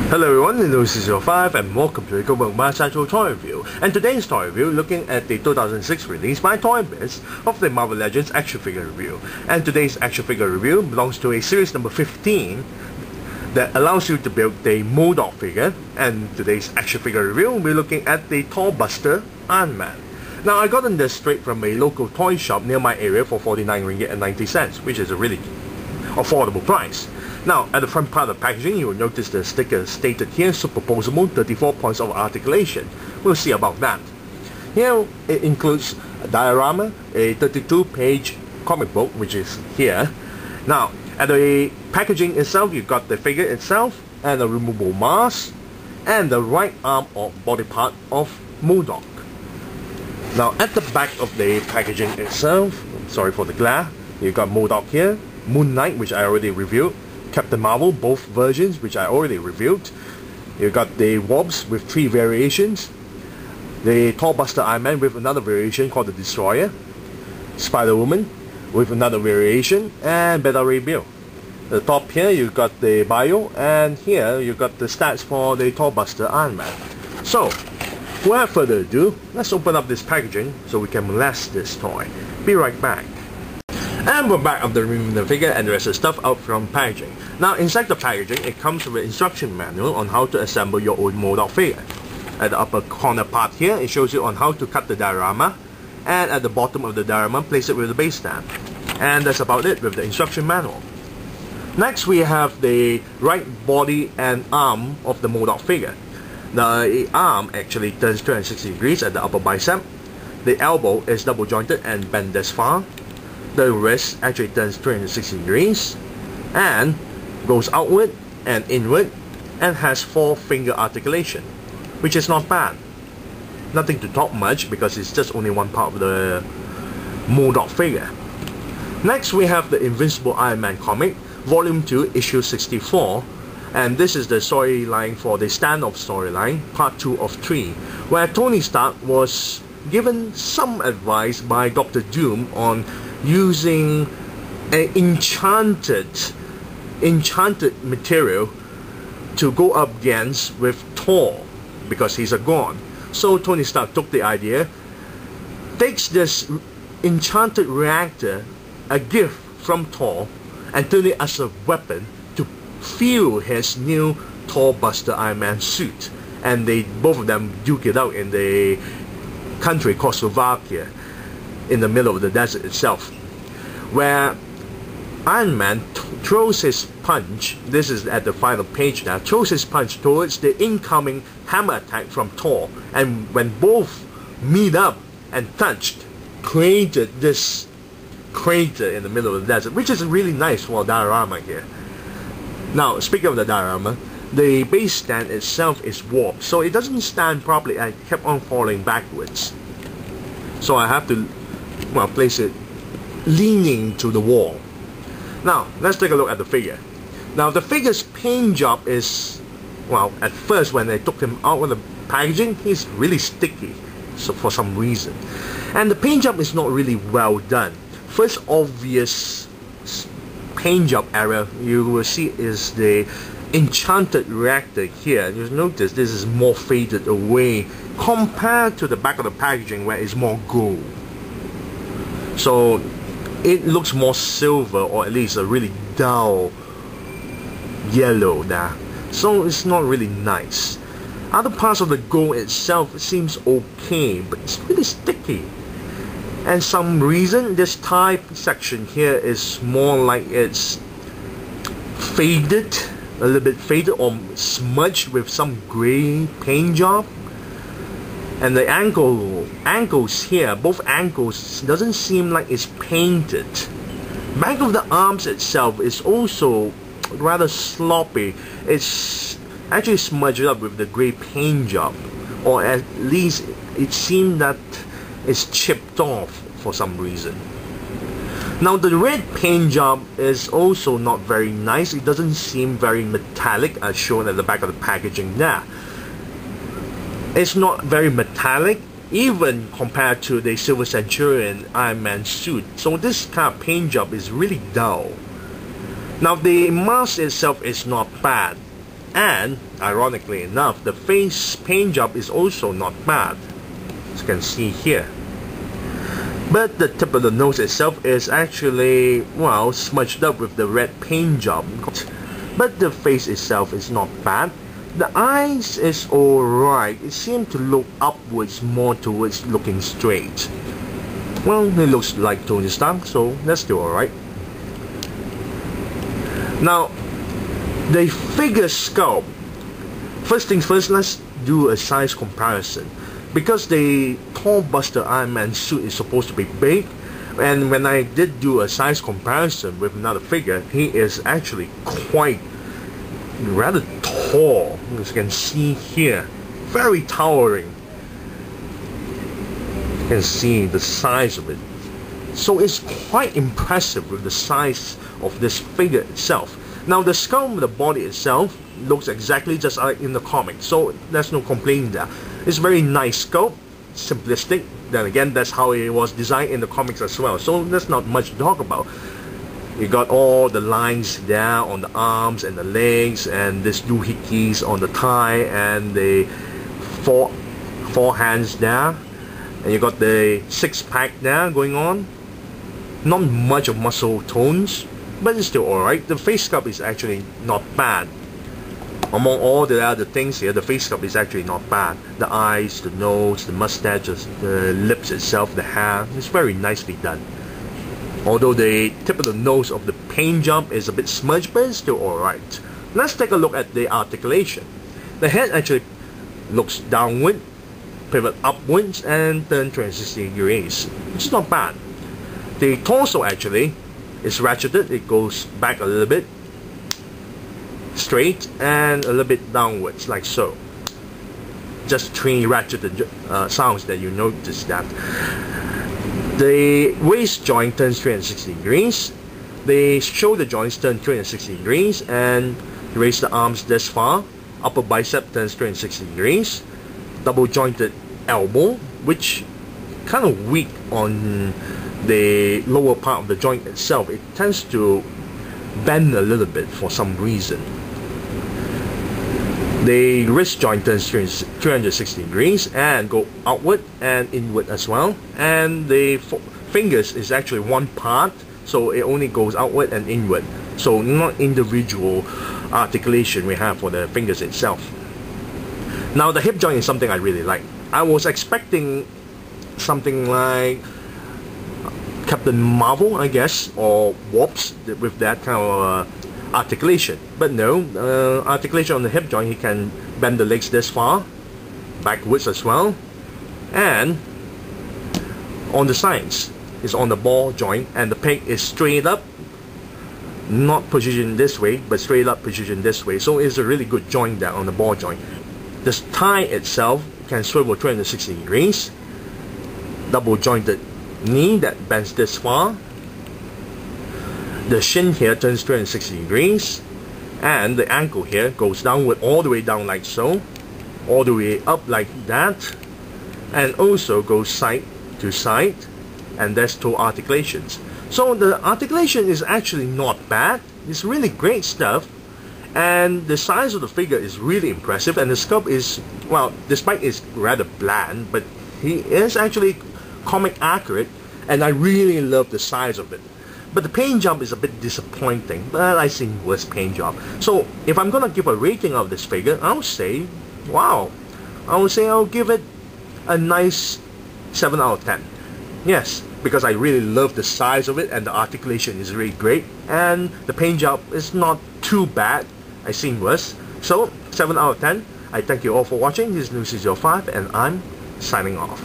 Hello everyone, this is your 5 and welcome to the Global Central Toy Review. And today's toy review looking at the 2006 release by ToyBiz of the Marvel Legends action figure review. And today's action figure review belongs to a series number 15 that allows you to build the Modok figure. And today's action figure review we're looking at the Thorbuster Iron Man. Now I gotten this straight from a local toy shop near my area for 49 ringgit and 90 cents, which is a really affordable price. Now, at the front part of the packaging, you will notice the sticker stated here, superposable, 34 points of articulation. We'll see about that. Here, it includes a diorama, a 32-page comic book, which is here. Now, at the packaging itself, you've got the figure itself, and a removable mask, and the right arm or body part of Modok. Now, at the back of the packaging itself, sorry for the glare, you've got Modok here, Moon Knight, which I already reviewed, Captain Marvel, both versions, which I already reviewed. You got the Wobbs with 3 variations, the Thorbuster Iron Man with another variation called the Destroyer, Spider-Woman with another variation, and Beta Ray Bill. At the top here you got the bio, and here you got the stats for the Thorbuster Iron Man. So, without further ado, let's open up this packaging so we can molest this toy. Be right back. And we're back after removing the figure and the rest of the stuff out from packaging. Now inside the packaging, it comes with an instruction manual on how to assemble your own Modok figure. At the upper corner part here, it shows you on how to cut the diorama, and at the bottom of the diorama, place it with the base stamp. And that's about it with the instruction manual. Next we have the right body and arm of the Modok figure. The arm actually turns 360 degrees at the upper bicep. The elbow is double jointed and bent this far. The wrist actually turns 360 degrees and goes outward and inward and has 4-finger articulation, which is not bad. Nothing to talk much because it's just only one part of the Modok figure. Next we have the Invincible Iron Man comic, Volume 2, Issue 64, and this is the storyline for the Stand-Off storyline, Part 2 of 3, where Tony Stark was given some advice by Dr. Doom on using an enchanted material to go up against with Thor because he's a god. So Tony Stark took the idea, takes this enchanted reactor, a gift from Thor, and turn it as a weapon to fuel his new Thorbuster Iron Man suit. And they both of them duke it out in the country called Slovakia, in the middle of the desert itself, where Iron Man throws his punch. This is at the final page now. Throws his punch towards the incoming hammer attack from Thor, and when both meet up and touched, created this crater in the middle of the desert, which is really nice for a diorama here. Now, speaking of the diorama, the base stand itself is warped, so it doesn't stand properly and kept on falling backwards. So I have to, well, place it leaning to the wall. Now, let's take a look at the figure. Now, the figure's paint job is, well, at first when they took him out of the packaging, he's really sticky, so for some reason. And the paint job is not really well done. First obvious paint job error you will see is the enchanted reactor here. You'll notice this is more faded away compared to the back of the packaging where it's more gold. So it looks more silver, or at least a really dull yellow there. So it's not really nice. Other parts of the gold itself seems okay, but it's really sticky. And some reason this type section here is more like it's faded, a little bit faded or smudged with some grey paint job. And the ankles here, both ankles, doesn't seem like it's painted. Back of the arms itself is also rather sloppy. It's actually smudged up with the grey paint job, or at least it seems that it's chipped off for some reason. Now the red paint job is also not very nice. It doesn't seem very metallic as shown at the back of the packaging there. It's not very metallic, even compared to the Silver Centurion Iron Man suit. So this kind of paint job is really dull. Now the mask itself is not bad. And ironically enough, the face paint job is also not bad, as you can see here. But the tip of the nose itself is actually, well, smudged up with the red paint job. But the face itself is not bad. The eyes is alright. It seems to look upwards more towards looking straight. Well, it looks like Tony Stark, so that's still alright. Now, the figure sculpt. First things first, let's do a size comparison. Because the Thorbuster Iron Man suit is supposed to be big, and when I did do a size comparison with another figure, he is actually quite rather tall, as you can see here. Very towering. You can see the size of it. So it's quite impressive with the size of this figure itself. Now the sculpt of the body itself looks exactly just like in the comic, so there's no complaint there. It's very nice sculpt, simplistic. Then again, that's how it was designed in the comics as well, so there's not much to talk about. You got all the lines there on the arms and the legs, and this doohickeys on the thigh, and the four hands there, and you got the six-pack there going on. Not much of muscle tones, but it's still alright. The face sculpt is actually not bad. Among all the other things here, the face sculpt is actually not bad. The eyes, the nose, the mustaches, the lips itself, the hair, it's very nicely done. Although the tip of the nose of the paint job is a bit smudged, but it's still alright. Let's take a look at the articulation. The head actually looks downward, pivot upwards, and turn 360 degrees, which is not bad. The torso actually is ratcheted. It goes back a little bit, straight, and a little bit downwards, like so. Just 3 ratcheted sounds that you notice that. The waist joint turns 360 degrees. The shoulder joints turn 360 degrees, and you raise the arms this far. Upper bicep turns 360 degrees. Double jointed elbow, which kind of weak on the lower part of the joint itself. It tends to bend a little bit for some reason. The wrist joint turns 360 degrees and go outward and inward as well. And the fingers is actually one part, so it only goes outward and inward. So not individual articulation we have for the fingers itself. Now the hip joint is something I really like. I was expecting something like Captain Marvel, I guess, or Warps with that kind of articulation, but no, articulation on the hip joint. He can bend the legs this far, backwards as well, and on the sides is on the ball joint, and the peg is straight up, not positioned this way, but straight up positioned this way. So it's a really good joint there on the ball joint. The thigh itself can swivel 360 degrees, double jointed knee that bends this far. The shin here turns 360 degrees, and the ankle here goes downward all the way down like so, all the way up like that, and also goes side to side, and there's 2 articulations. So the articulation is actually not bad. It's really great stuff, and the size of the figure is really impressive, and the sculpt is, well, despite it's rather bland, but he is actually comic accurate, and I really love the size of it. But the paint job is a bit disappointing, but I've seen worse paint job. So if I'm gonna give a rating of this figure, I'll say, wow, I'll give it a nice 7 out of 10. Yes, because I really love the size of it, and the articulation is really great, and the paint job is not too bad. I've seen worse. So 7 out of 10. I thank you all for watching. This is New 5, and I'm signing off.